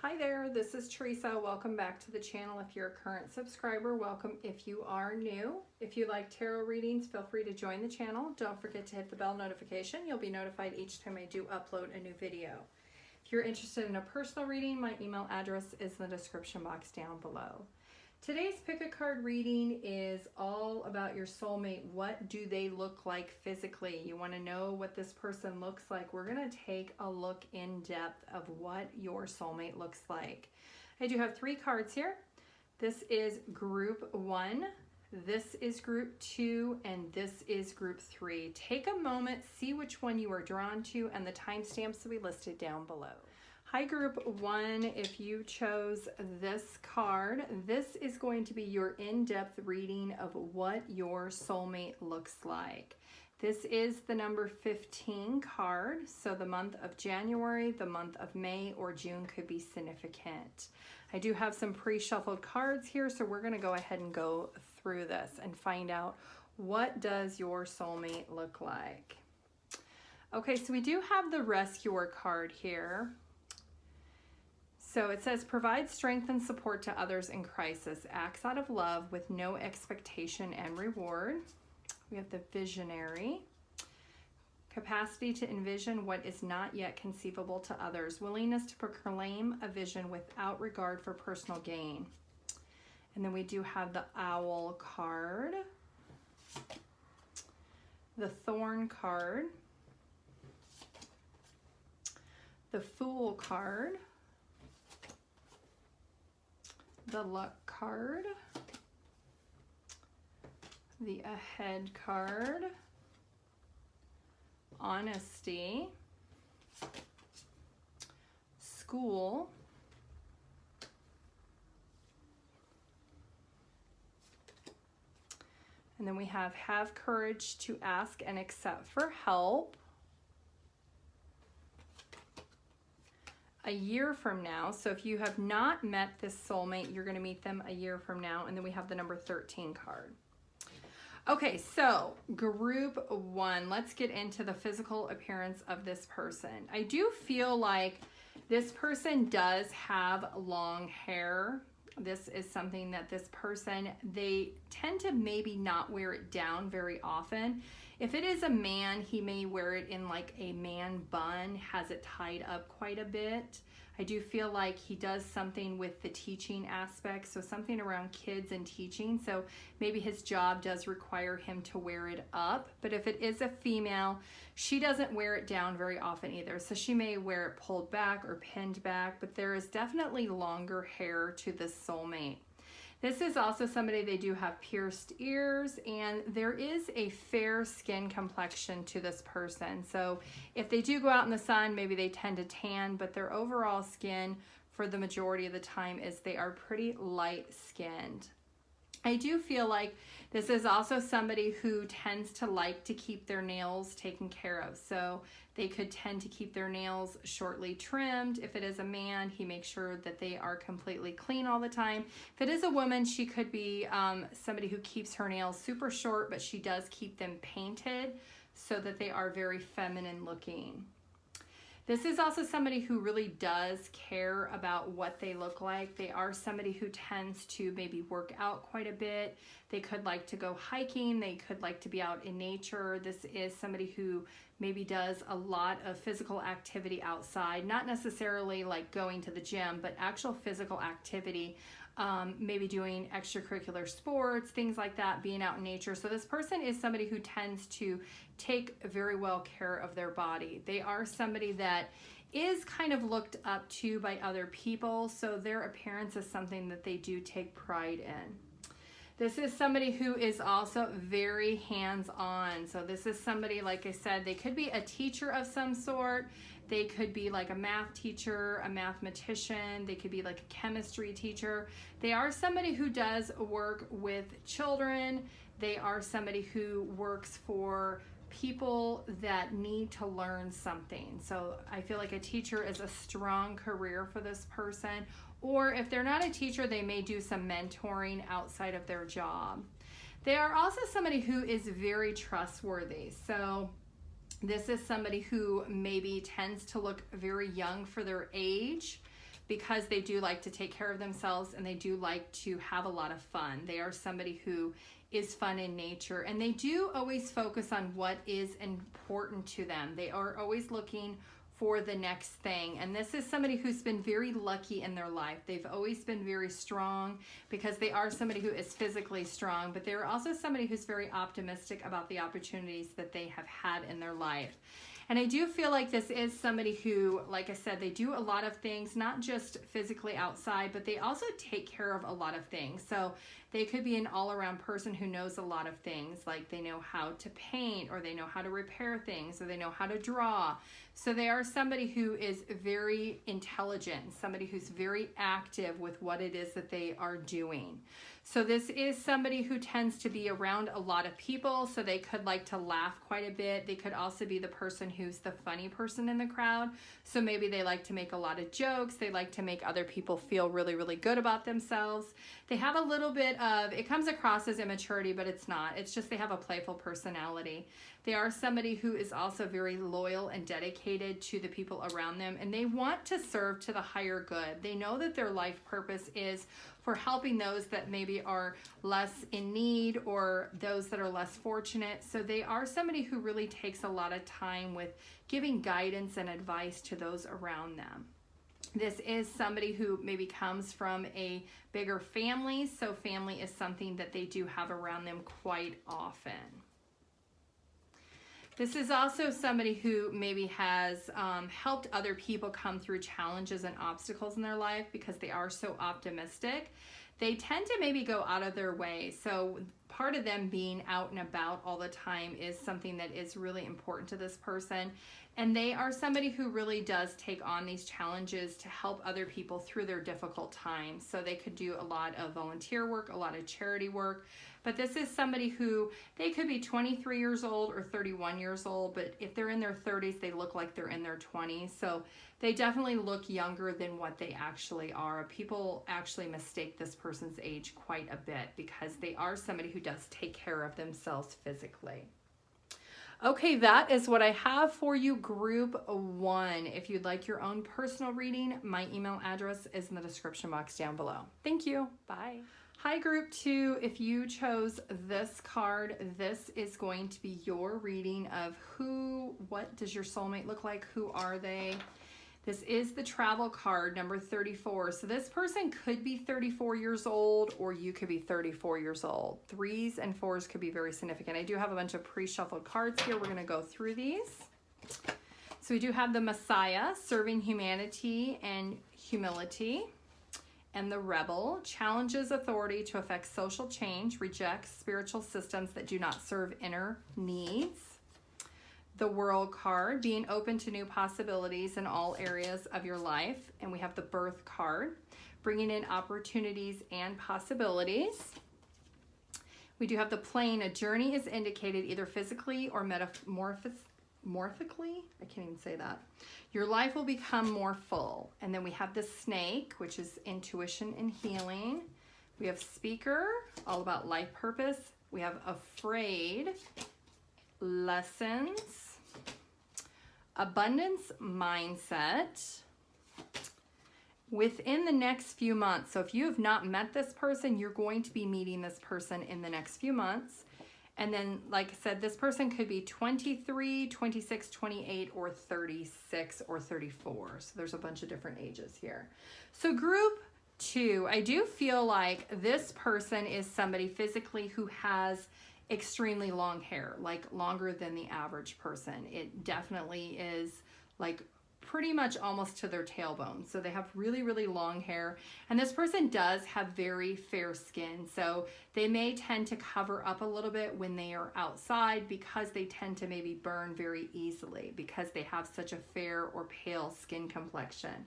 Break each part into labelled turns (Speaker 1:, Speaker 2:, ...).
Speaker 1: Hi there, this is Teresa. Welcome back to the channel. If you're a current subscriber, welcome if you are new. If you like tarot readings, feel free to join the channel. Don't forget to hit the bell notification. You'll be notified each time I do upload a new video. If you're interested in a personal reading, my email address is in the description box down below. Today's pick a card reading is all about your soulmate. What do they look like physically? You want to know what this person looks like. We're going to take a look in depth of what your soulmate looks like. I do have 3 cards here. This is group 1, this is group 2, and this is group 3. Take a moment, see which one you are drawn to, and the timestamps will be listed down below. Hi group 1, if you chose this card, this is going to be your in-depth reading of what your soulmate looks like. This is the number 15 card, so the month of January, the month of May, or June could be significant. I do have some pre-shuffled cards here, so we're going to go ahead and go through this and find out what does your soulmate look like. Okay, so we do have the Rescuer card here. So it says, provide strength and support to others in crisis, acts out of love with no expectation and reward. We have the Visionary, capacity to envision what is not yet conceivable to others, willingness to proclaim a vision without regard for personal gain. And then we do have the Owl card, the Thorn card, the Fool card, the Luck card, the Ahead card, Honesty, School, and then we have courage to ask and accept for help. A year from now. So if you have not met this soulmate, you're going to meet them a year from now. And then we have the number 13 card. Okay, so group 1, let's get into the physical appearance of this person. I do feel like this person does have long hair. This is something that this person, they tend to maybe not wear it down very often. If it is a man, he may wear it in like a man bun, has it tied up quite a bit. I do feel like he does something with the teaching aspect, so something around kids and teaching. So maybe his job does require him to wear it up. But if it is a female, she doesn't wear it down very often either. So she may wear it pulled back or pinned back, but there is definitely longer hair to this soulmate. This is also somebody, they do have pierced ears, and there is a fair skin complexion to this person. So if they do go out in the sun, maybe they tend to tan, but their overall skin for the majority of the time is they are pretty light skinned. I do feel like this is also somebody who tends to like to keep their nails taken care of. So they could tend to keep their nails shortly trimmed. If it is a man, he makes sure that they are completely clean all the time. If it is a woman, she could be somebody who keeps her nails super short, but she does keep them painted so that they are very feminine looking. This is also somebody who really does care about what they look like. They are somebody who tends to maybe work out quite a bit. They could like to go hiking. They could like to be out in nature. This is somebody who maybe does a lot of physical activity outside, not necessarily like going to the gym, but actual physical activity, maybe doing extracurricular sports, things like that, being out in nature. So this person is somebody who tends to take very well care of their body. They are somebody that is kind of looked up to by other people, so their appearance is something that they do take pride in. This is somebody who is also very hands-on. So this is somebody, like I said, they could be a teacher of some sort. They could be like a math teacher, a mathematician. They could be like a chemistry teacher. They are somebody who does work with children. They are somebody who works for people that need to learn something. So I feel like a teacher is a strong career for this person. Or if they're not a teacher, they may do some mentoring outside of their job. They are also somebody who is very trustworthy. So this is somebody who maybe tends to look very young for their age. because they do like to take care of themselves and they do like to have a lot of fun. They are somebody who is fun in nature, and they do always focus on what is important to them. They are always looking for the next thing. And this is somebody who's been very lucky in their life. They've always been very strong because they are somebody who is physically strong, but they're also somebody who's very optimistic about the opportunities that they have had in their life. And I do feel like this is somebody who, like I said, they do a lot of things, not just physically outside, but they also take care of a lot of things. So they could be an all-around person who knows a lot of things, like they know how to paint, or they know how to repair things, or they know how to draw. So they are somebody who is very intelligent, somebody who's very active with what it is that they are doing. So this is somebody who tends to be around a lot of people, so they could like to laugh quite a bit. They could also be the person who's the funny person in the crowd. So maybe they like to make a lot of jokes. They like to make other people feel really, really good about themselves. They have a little bit of, it comes across as immaturity, but it's not. It's just they have a playful personality. They are somebody who is also very loyal and dedicated to the people around them, and they want to serve to the higher good. They know that their life purpose is for helping those that maybe are less in need or those that are less fortunate. So they are somebody who really takes a lot of time with giving guidance and advice to those around them. This is somebody who maybe comes from a bigger family, so family is something that they do have around them quite often. This is also somebody who maybe has helped other people come through challenges and obstacles in their life because they are so optimistic. They tend to maybe go out of their way. So part of them being out and about all the time is something that is really important to this person. And they are somebody who really does take on these challenges to help other people through their difficult times. So they could do a lot of volunteer work, a lot of charity work. But this is somebody who, they could be 23 years old or 31 years old, but if they're in their 30s, they look like they're in their 20s. So they definitely look younger than what they actually are. People actually mistake this person's age quite a bit because they are somebody who does take care of themselves physically. Okay, that is what I have for you, Group 1. If you'd like your own personal reading, my email address is in the description box down below. Thank you. Bye. Hi, Group 2. If you chose this card, this is going to be your reading of what does your soulmate look like? Who are they? This is the travel card, number 34. So this person could be 34 years old, or you could be 34 years old. 3s and 4s could be very significant. I do have a bunch of pre-shuffled cards here. We're going to go through these. So we do have the Messiah, serving humanity and humility. And the Rebel, challenges authority to effect social change, rejects spiritual systems that do not serve inner needs. The World card, being open to new possibilities in all areas of your life. And we have the Birth card, bringing in opportunities and possibilities. We do have the Plane, a journey is indicated either physically or morphically. I can't even say that. Your life will become more full. And then we have the Snake, which is intuition and healing. We have Speaker, all about life purpose. We have Afraid, lessons, abundance mindset. Within the next few months, so if you have not met this person, you're going to be meeting this person in the next few months. And then, like I said, this person could be 23, 26, 28, or 36, or 34. So there's a bunch of different ages here. So Group 2, I do feel like this person is somebody physically who has extremely long hair, like longer than the average person. It definitely is like pretty much almost to their tailbone. So they have really, really long hair. And this person does have very fair skin. So they may tend to cover up a little bit when they are outside because they tend to maybe burn very easily because they have such a fair or pale skin complexion.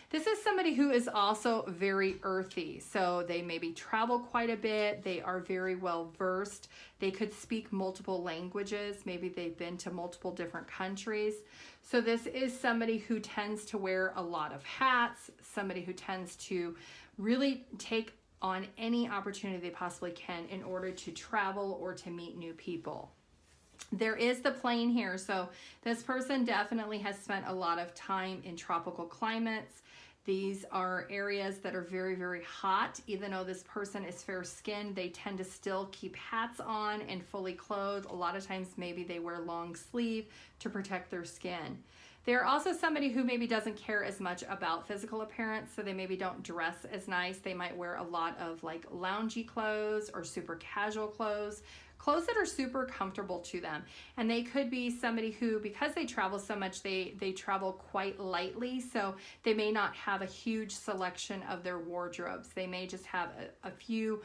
Speaker 1: This is somebody who is also very earthy. So they maybe travel quite a bit. They are very well versed. They could speak multiple languages. Maybe they've been to multiple different countries. So this is somebody who tends to wear a lot of hats, somebody who tends to really take on any opportunity they possibly can in order to travel or to meet new people. There is the Plane here. So this person definitely has spent a lot of time in tropical climates. These are areas that are very, very hot. Even though this person is fair-skinned, they tend to still keep hats on and fully clothed. A lot of times maybe they wear long sleeve to protect their skin. They're also somebody who maybe doesn't care as much about physical appearance, so they maybe don't dress as nice. They might wear a lot of like loungy clothes or super casual clothes that are super comfortable to them. And they could be somebody who, because they travel so much, they travel quite lightly, so they may not have a huge selection of their wardrobes. They may just have a few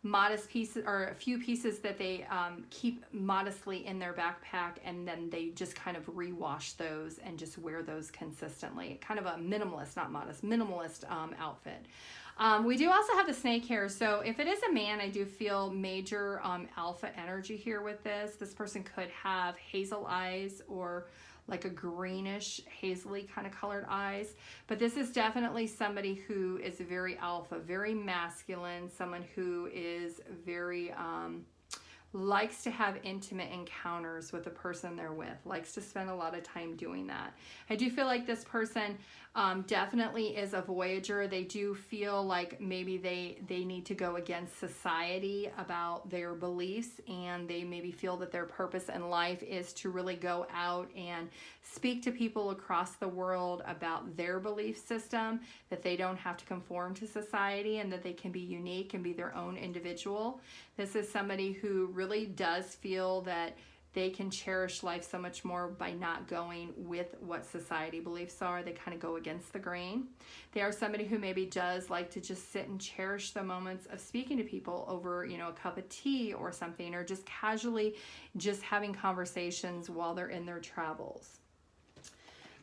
Speaker 1: modest pieces, or a few pieces that they keep modestly in their backpack, and then they just kind of rewash those and just wear those consistently. Kind of a minimalist, not modest, minimalist outfit. We do also have the snake hair. So if it is a man, I do feel major alpha energy here with this. This person could have hazel eyes or like a greenish, hazily kind of colored eyes. But this is definitely somebody who is very alpha, very masculine, someone who is very, likes to have intimate encounters with the person they're with, likes to spend a lot of time doing that. I do feel like this person definitely is a voyager. They do feel like maybe they need to go against society about their beliefs, and they maybe feel that their purpose in life is to really go out and speak to people across the world about their belief system, that they don't have to conform to society and that they can be unique and be their own individual. This is somebody who really does feel that they can cherish life so much more by not going with what society beliefs are. They kind of go against the grain. They are somebody who maybe does like to just sit and cherish the moments of speaking to people over, you know, a cup of tea or something, or just casually just having conversations while they're in their travels.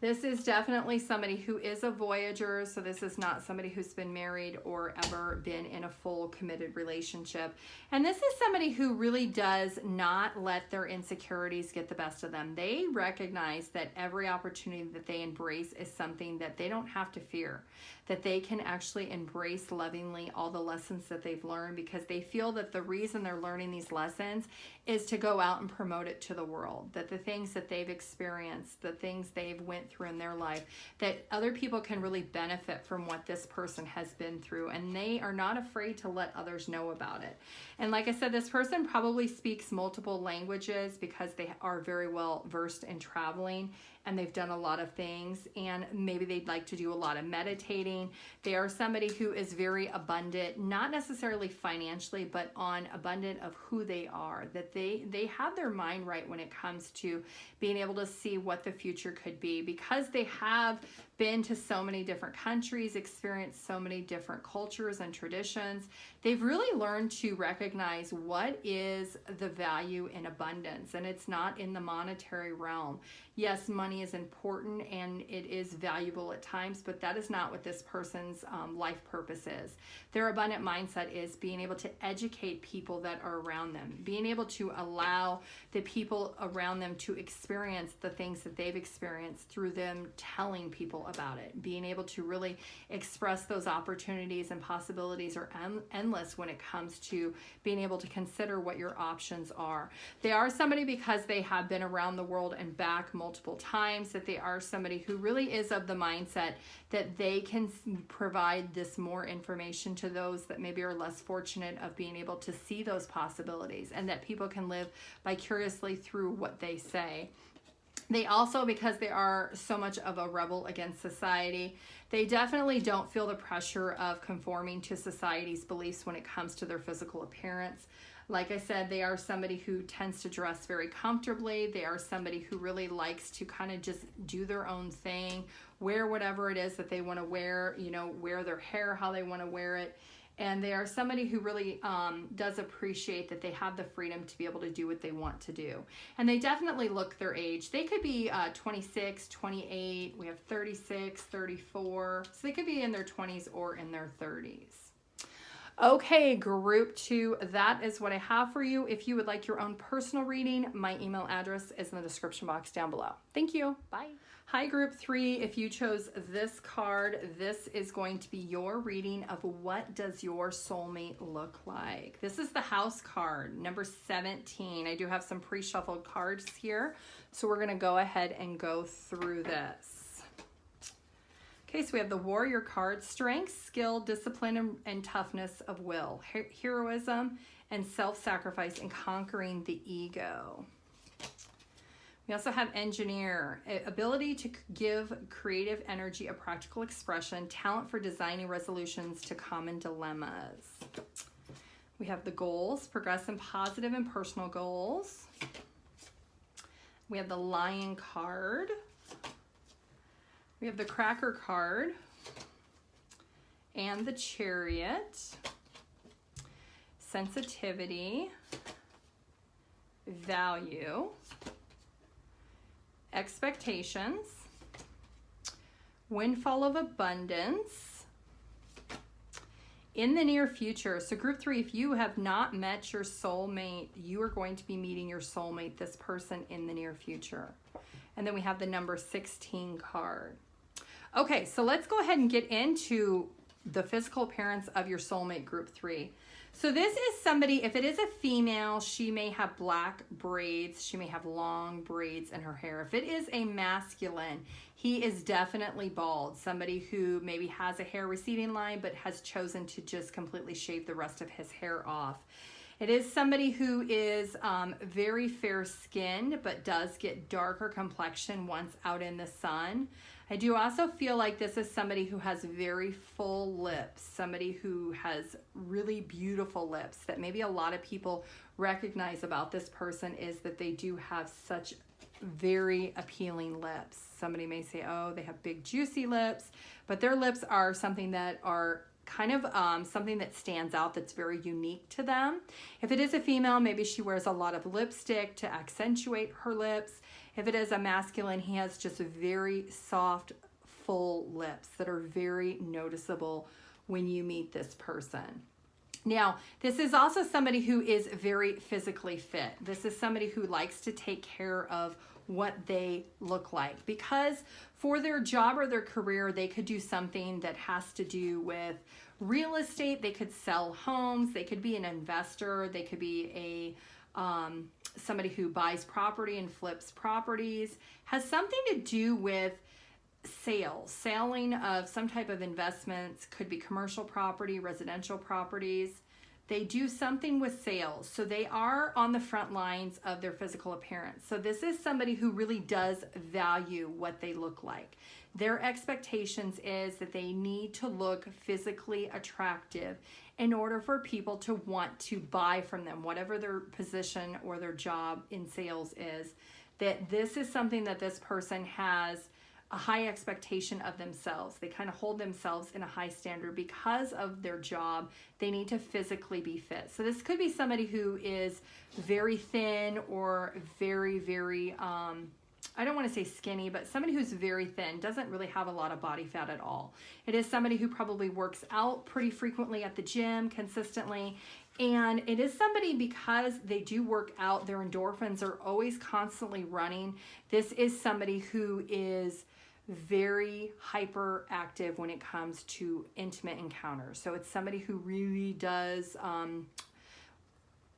Speaker 1: This is definitely somebody who is a voyager, so this is not somebody who's been married or ever been in a full committed relationship. And this is somebody who really does not let their insecurities get the best of them. They recognize that every opportunity that they embrace is something that they don't have to fear, that they can actually embrace lovingly all the lessons that they've learned, because they feel that the reason they're learning these lessons is to go out and promote it to the world, that the things that they've experienced, the things they've went through in their life, that other people can really benefit from what this person has been through, and they are not afraid to let others know about it. And like I said, this person probably speaks multiple languages because they are very well versed in traveling, and they've done a lot of things, and maybe they'd like to do a lot of meditating. They are somebody who is very abundant, not necessarily financially, but on abundant of who they are, that they have their mind right when it comes to being able to see what the future could be, because they have been to so many different countries, experienced so many different cultures and traditions. They've really learned to recognize what is the value in abundance, and it's not in the monetary realm. Yes, money is important and it is valuable at times, but that is not what this person's life purpose is. Their abundant mindset is being able to educate people that are around them, being able to allow the people around them to experience the things that they've experienced through them telling people about it. Being able to really express those opportunities and possibilities are endless when it comes to being able to consider what your options are. They are somebody, because they have been around the world and back multiple times, that they are somebody who really is of the mindset that they can provide this more information to those that maybe are less fortunate of being able to see those possibilities, and that people can live vicariously through what they say. They also, because they are so much of a rebel against society, they definitely don't feel the pressure of conforming to society's beliefs when it comes to their physical appearance. Like I said, they are somebody who tends to dress very comfortably. They are somebody who really likes to kind of just do their own thing, wear whatever it is that they want to wear, you know, wear their hair how they want to wear it. And they are somebody who really does appreciate that they have the freedom to be able to do what they want to do. And they definitely look their age. They could be 26, 28, we have 36, 34. So they could be in their 20s or in their 30s. Okay, group 2, that is what I have for you. If you would like your own personal reading, my email address is in the description box down below. Thank you. Bye. Hi, group 3. If you chose this card, this is going to be your reading of what does your soulmate look like. This is the house card, number 17. I do have some pre-shuffled cards here, so we're going to go ahead and go through this. Okay, so we have the Warrior card. Strength, skill, discipline, and toughness of will. Heroism and self-sacrifice in conquering the ego. We also have Engineer. Ability to give creative energy a practical expression. Talent for designing resolutions to common dilemmas. We have the Goals. Progress in positive and personal goals. We have the Lion card. We have the Cracker card and the Chariot. Sensitivity, value, expectations, windfall of abundance, in the near future. So group 3, if you have not met your soulmate, you are going to be meeting your soulmate, this person, in the near future. And then we have the number 16 card. Okay, so let's go ahead and get into the physical appearance of your soulmate, group 3. So this is somebody, if it is a female, she may have black braids. She may have long braids in her hair. If it is a masculine, he is definitely bald. Somebody who maybe has a hair receding line but has chosen to just completely shave the rest of his hair off. It is somebody who is very fair-skinned but does get darker complexion once out in the sun. I do also feel like this is somebody who has very full lips, somebody who has really beautiful lips that maybe a lot of people recognize about this person is that they do have such very appealing lips. Somebody may say, oh, they have big juicy lips, but their lips are something that are kind of something that stands out, that's very unique to them. If it is a female, maybe she wears a lot of lipstick to accentuate her lips. If it is a masculine, he has just very soft, full lips that are very noticeable when you meet this person. Now, this is also somebody who is very physically fit. This is somebody who likes to take care of what they look like, because for their job or their career, they could do something that has to do with real estate. They could sell homes. They could be an investor. They could be a somebody who buys property and flips properties. Has something to do with selling of some type of investments. Could be commercial property, residential properties. They do something with sales. So they are on the front lines of their physical appearance. So this is somebody who really does value what they look like. Their expectations is that they need to look physically attractive in order for people to want to buy from them, whatever their position or their job in sales is, that this is something that this person has a high expectation of themselves. They kind of hold themselves in a high standard because of their job. They need to physically be fit. So this could be somebody who is very thin or very, very, I don't want to say skinny, but somebody who's very thin, doesn't really have a lot of body fat at all. It is somebody who probably works out pretty frequently at the gym, consistently. And it is somebody, because they do work out, their endorphins are always constantly running. This is somebody who is very hyperactive when it comes to intimate encounters. So it's somebody who really does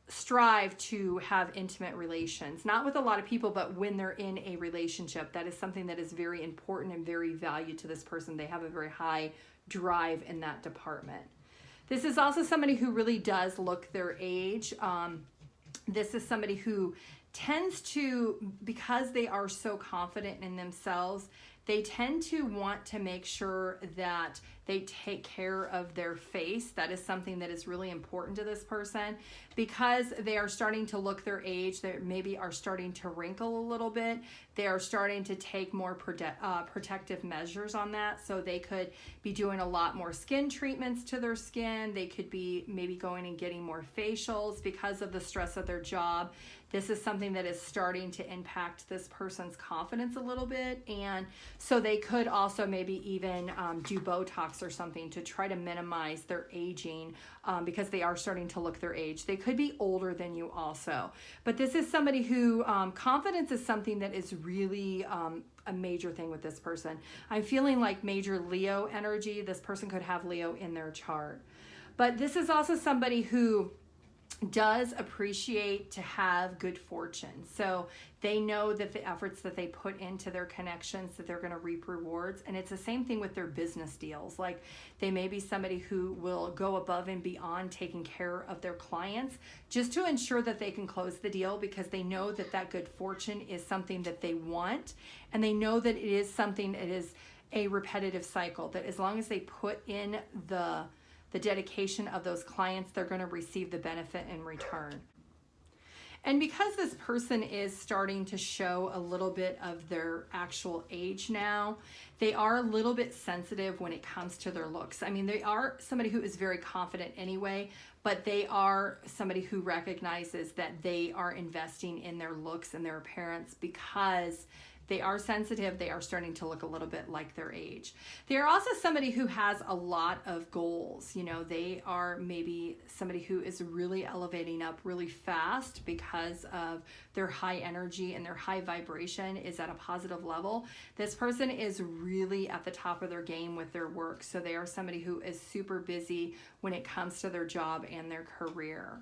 Speaker 1: strive to have intimate relations, not with a lot of people, but when they're in a relationship. That is something that is very important and very valued to this person. They have a very high drive in that department. This is also somebody who really does look their age. This is somebody who tends to, because they are so confident in themselves, they tend to want to make sure that they take care of their face. That is something that is really important to this person, because they are starting to look their age. They maybe are starting to wrinkle a little bit. They are starting to take more protective measures on that. So they could be doing a lot more skin treatments to their skin. They could be maybe going and getting more facials because of the stress of their job. This is something that is starting to impact this person's confidence a little bit. And so they could also maybe even do Botox or something to try to minimize their aging, because they are starting to look their age. They could be older than you also. But this is somebody who, confidence is something that is really a major thing with this person. I'm feeling like major Leo energy. This person could have Leo in their chart. But this is also somebody who does appreciate to have good fortune. So they know that the efforts that they put into their connections, that they're going to reap rewards. And it's the same thing with their business deals. Like they may be somebody who will go above and beyond taking care of their clients just to ensure that they can close the deal, because they know that that good fortune is something that they want. And they know that it is something that is a repetitive cycle, that as long as they put in the dedication of those clients, they're going to receive the benefit in return. And because this person is starting to show a little bit of their actual age now, they are a little bit sensitive when it comes to their looks. I mean, they are somebody who is very confident anyway, but they are somebody who recognizes that they are investing in their looks and their appearance because they are sensitive. They are starting to look a little bit like their age. They are also somebody who has a lot of goals. You know, they are maybe somebody who is really elevating up really fast because of their high energy and their high vibration is at a positive level. This person is really at the top of their game with their work. So they are somebody who is super busy when it comes to their job and their career.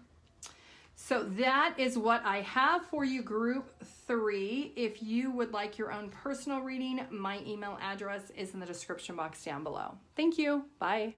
Speaker 1: So that is what I have for you, group 3. If you would like your own personal reading, my email address is in the description box down below. Thank you. Bye.